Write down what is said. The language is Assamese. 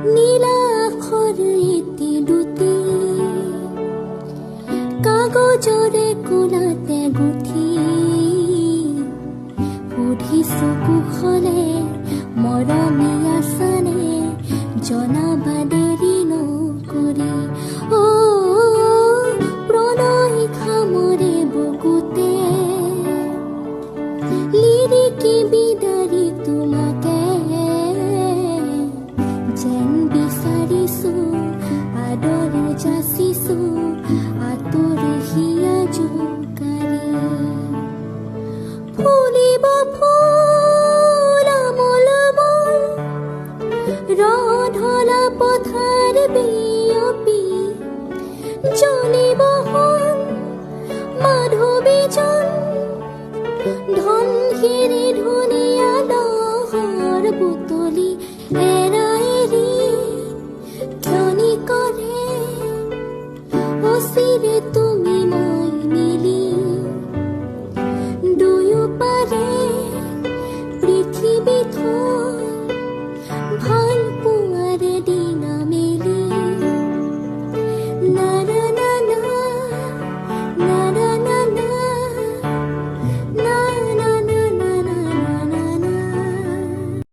নীলা আখৰ এটি দুটি কাগজৰে কোলাতে গুঠি সুধিছো কুশলে মৰমীয়া চানে জনাবা দেৰি নকৰি প্ৰণয় খামৰে বুকুতে লিৰিকি বিদাৰি তোমাকে যেন বিচাৰিছো আদৰে যাচিছো আঁতৰি হিয়া জোকাৰি ফুলিব ফুল আমোল মন ৰধলা পথাৰ বিয়পি জ্বলিব হন মাধৱীজন ধন হিৰে